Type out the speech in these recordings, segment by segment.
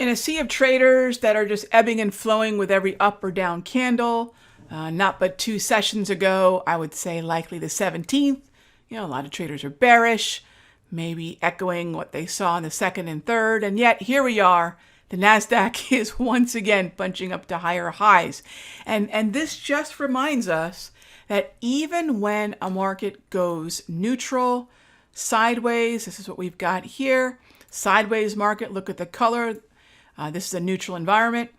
in a sea of traders that are just ebbing and flowing with every up or down candle. Not but 2 sessions ago, I would say likely the 17th, a lot of traders are bearish, maybe echoing what they saw in the second and third. And yet here we are. The NASDAQ is once again punching up to higher highs. And this just reminds us that even when a market goes neutral, sideways, this is what we've got here, sideways market, look at the color. This is a neutral environment.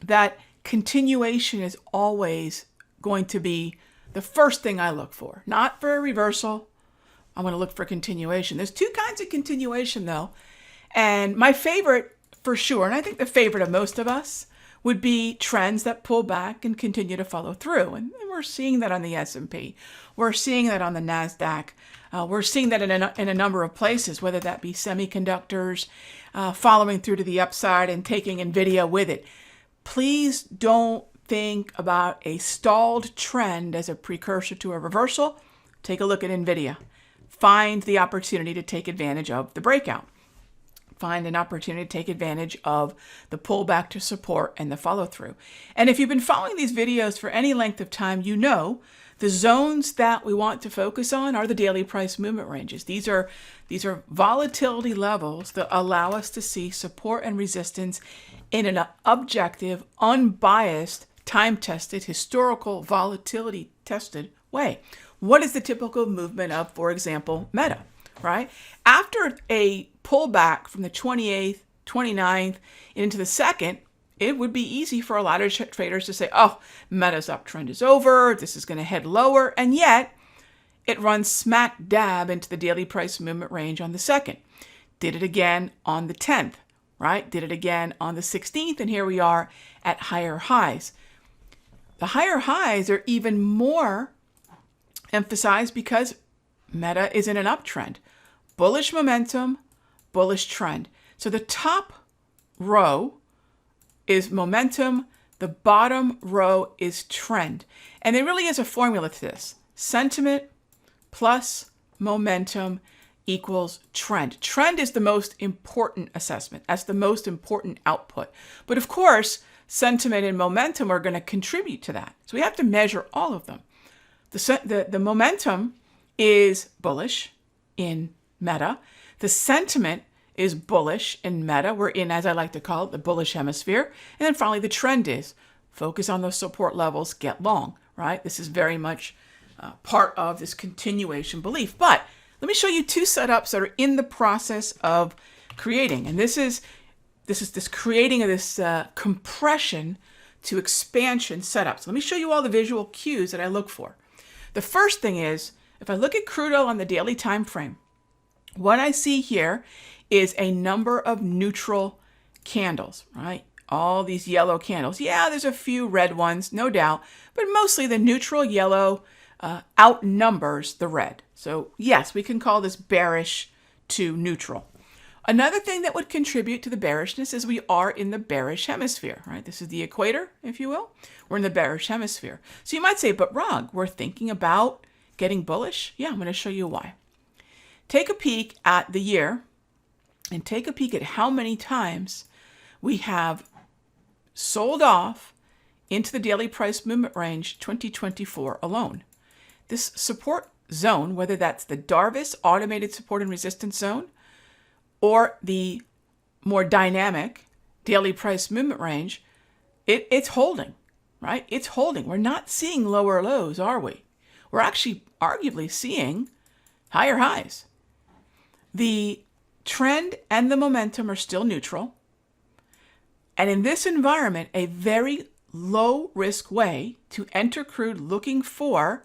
That continuation is always going to be the first thing I look for. Not for a reversal. I'm going to look for continuation. There's 2 kinds of continuation though. And my favorite for sure, and I think the favorite of most of us, would be trends that pull back and continue to follow through. And we're seeing that on the S&P. We're seeing that on the NASDAQ. We're seeing that in a number of places, whether that be semiconductors, following through to the upside and taking NVIDIA with it. Please don't think about a stalled trend as a precursor to a reversal. Take a look at NVIDIA. Find the opportunity to take advantage of the breakout. Find an opportunity to take advantage of the pullback to support and the follow through. And if you've been following these videos for any length of time, you know the zones that we want to focus on are the daily price movement ranges. These are volatility levels that allow us to see support and resistance in an objective, unbiased, time-tested, historical volatility tested way. What is the typical movement of, for example, Meta? Right? After a pullback from the 28th, 29th into the 2nd, it would be easy for a lot of traders to say, oh, Meta's uptrend is over, this is going to head lower, and yet it runs smack dab into the daily price movement range on the 2nd. Did it again on the 10th, right? Did it again on the 16th, and here we are at higher highs. The higher highs are even more emphasized because Meta is in an uptrend. Bullish momentum, bullish trend. So the top row is momentum, the bottom row is trend. And there really is a formula to this. Sentiment plus momentum equals trend. Trend is the most important assessment. That's the most important output. But of course, sentiment and momentum are going to contribute to that. So we have to measure all of them. The momentum is bullish in Meta. The sentiment is bullish in Meta. We're in, as I like to call it, the bullish hemisphere. And then finally, the trend is focus on those support levels, get long, right? This is very much part of this continuation belief. But let me show you 2 setups that are in the process of creating. And this is this creating of this compression to expansion setup. So let me show you all the visual cues that I look for. The first thing is, if I look at crude oil on the daily time frame, what I see here is a number of neutral candles, right? All these yellow candles. Yeah, there's a few red ones, no doubt, but mostly the neutral yellow outnumbers the red. So yes, we can call this bearish to neutral. Another thing that would contribute to the bearishness is we are in the bearish hemisphere, right? This is the equator, if you will. We're in the bearish hemisphere. So you might say, but Rag, we're thinking about getting bullish? Yeah, I'm going to show you why. Take a peek at the year and take a peek at how many times we have sold off into the daily price movement range 2024 alone. This support zone, whether that's the Darvis automated support and resistance zone or the more dynamic daily price movement range, it's holding, right? It's holding. We're not seeing lower lows, are we? We're actually arguably seeing higher highs. The trend and the momentum are still neutral. And in this environment, a very low risk way to enter crude looking for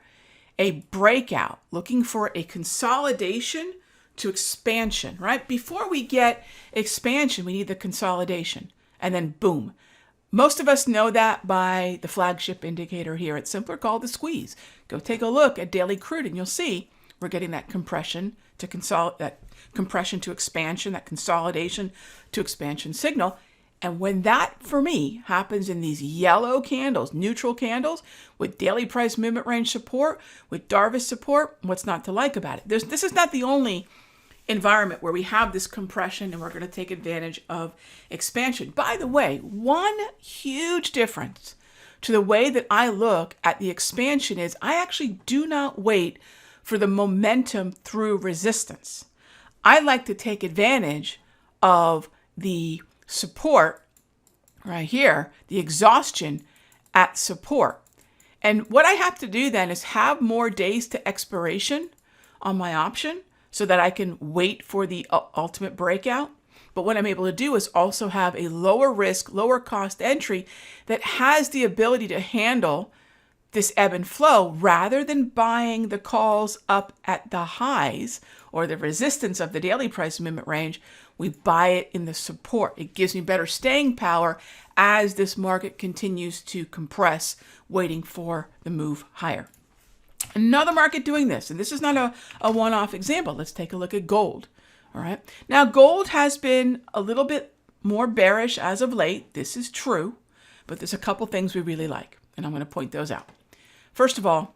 a breakout, looking for a consolidation to expansion, right? Before we get expansion, we need the consolidation. And then boom. Most of us know that by the flagship indicator here at Simpler called the squeeze. Go take a look at daily crude and you'll see we're getting that compression to compression to expansion, that consolidation to expansion signal. And when that, for me, happens in these yellow candles, neutral candles, with daily price movement range support, with Darvis support, what's not to like about it? This is not the only environment where we have this compression and we're going to take advantage of expansion. By the way, one huge difference to the way that I look at the expansion is I actually do not wait for the momentum through resistance. I like to take advantage of the support right here, the exhaustion at support. And what I have to do then is have more days to expiration on my option so that I can wait for the ultimate breakout. But what I'm able to do is also have a lower risk, lower cost entry that has the ability to handle this ebb and flow rather than buying the calls up at the highs or the resistance of the daily price movement range. We buy it in the support. It gives me better staying power as this market continues to compress, waiting for the move higher. Another market doing this, and this is not a one-off example. Let's take a look at gold. All right. Now, gold has been a little bit more bearish as of late. This is true, but there's a couple things we really like, and I'm going to point those out. First of all,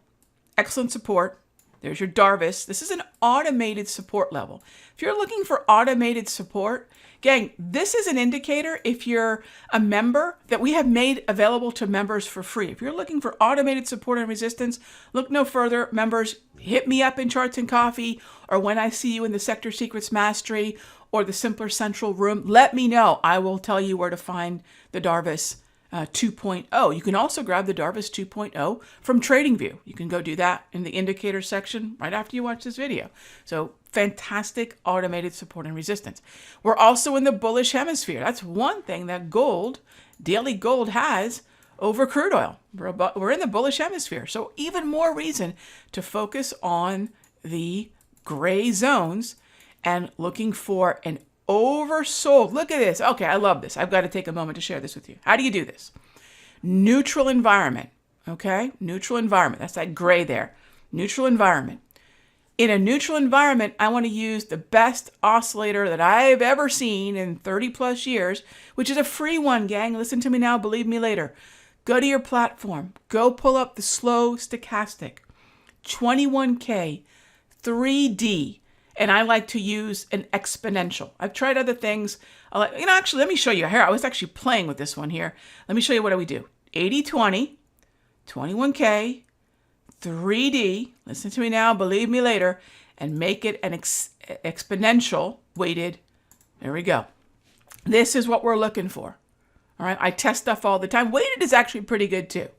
excellent support. There's your Darvis. This is an automated support level. If you're looking for automated support, gang, this is an indicator if you're a member that we have made available to members for free. If you're looking for automated support and resistance, look no further. Members, hit me up in Charts and Coffee or when I see you in the Sector Secrets Mastery or the Simpler Central room. Let me know. I will tell you where to find the Darvis 2.0. You can also grab the Darvis 2.0 from TradingView. You can go do that in the indicator section right after you watch this video. So fantastic automated support and resistance. We're also in the bullish hemisphere. That's one thing that gold, daily gold has over crude oil. We're in the bullish hemisphere. So even more reason to focus on the gray zones and looking for an oversold. Look at this. Okay, I love this. I've got to take a moment to share this with you. How do you do this? Neutral environment. Okay, neutral environment. That's that gray there. Neutral environment. In a neutral environment, I want to use the best oscillator that I've ever seen in 30 plus years, which is a free one, gang. Listen to me now, believe me later. Go to your platform. Go pull up the slow stochastic. 21K, 3D. And I like to use an exponential. I've tried other things. Actually, let me show you here. I was actually playing with this one here. Let me show you what do we do. 80-20, 21K, 3D. Listen to me now, believe me later. And make it an exponential weighted. There we go. This is what we're looking for. All right. I test stuff all the time. Weighted is actually pretty good too.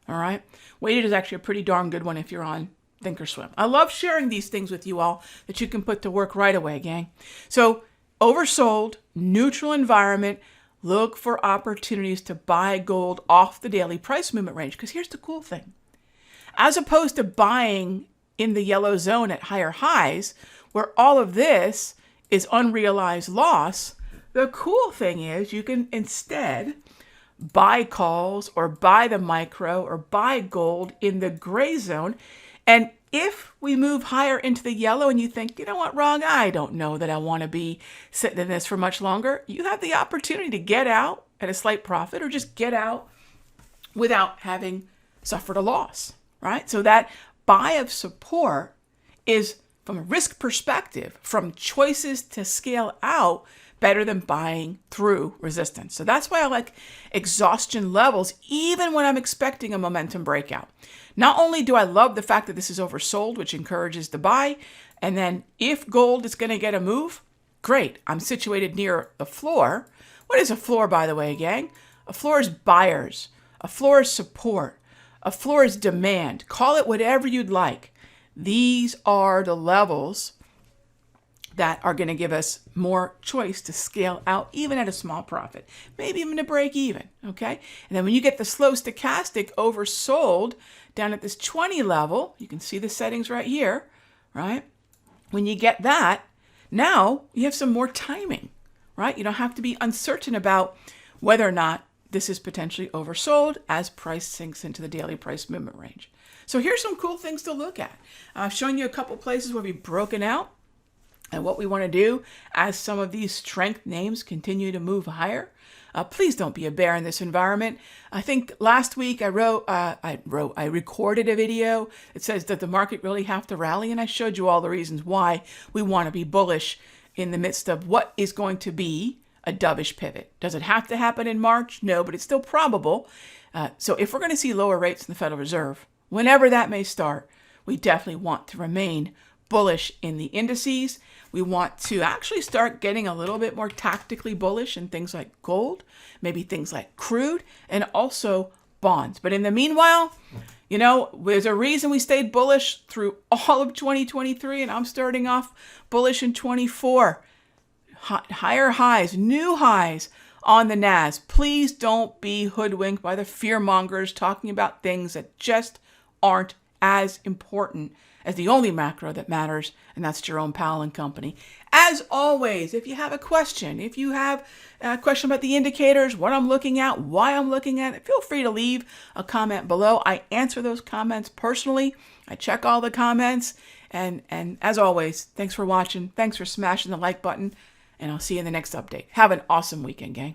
All right. Weighted is actually a pretty darn good one if you're on Thinkorswim. I love sharing these things with you all that you can put to work right away, gang. So oversold, neutral environment, look for opportunities to buy gold off the daily price movement range. Because here's the cool thing. As opposed to buying in the yellow zone at higher highs, where all of this is unrealized loss, the cool thing is you can instead buy calls or buy the micro or buy gold in the gray zone. And if we move higher into the yellow and you think, you know what, Rag, I don't know that I want to be sitting in this for much longer, you have the opportunity to get out at a slight profit or just get out without having suffered a loss, right? So that buy of support is, from a risk perspective, from choices to scale out, better than buying through resistance. So that's why I like exhaustion levels, even when I'm expecting a momentum breakout. Not only do I love the fact that this is oversold, which encourages the buy, and then if gold is going to get a move, great. I'm situated near the floor. What is a floor, by the way, gang? A floor is buyers. A floor is support. A floor is demand. Call it whatever you'd like. These are the levels that are going to give us more choice to scale out, even at a small profit, maybe even to break even, okay? And then when you get the slow stochastic oversold down at this 20 level, you can see the settings right here, right? When you get that, now you have some more timing, right? You don't have to be uncertain about whether or not this is potentially oversold as price sinks into the daily price movement range. So here's some cool things to look at. I've shown you a couple places where we've broken out. And what we want to do as some of these strength names continue to move higher, Please don't be a bear in this environment. I think last week I recorded a video that says, does the market really have to rally? And I showed you all the reasons why we want to be bullish in the midst of what is going to be a dovish pivot. Does it have to happen in March? No, but it's still probable. So if we're going to see lower rates in the Federal Reserve, whenever that may start, we definitely want to remain bullish in the indices. We want to actually start getting a little bit more tactically bullish in things like gold, maybe things like crude, and also bonds. But in the meanwhile, there's a reason we stayed bullish through all of 2023, and I'm starting off bullish in 24. Higher highs, new highs on the NAS. Please don't be hoodwinked by the fear mongers talking about things that just aren't as important as the only macro that matters, and that's Jerome Powell and company. As always, if you have a question, if you have a question about the indicators, what I'm looking at, why I'm looking at it, feel free to leave a comment below. I answer those comments personally. I check all the comments. And as always, thanks for watching. Thanks for smashing the like button. And I'll see you in the next update. Have an awesome weekend, gang.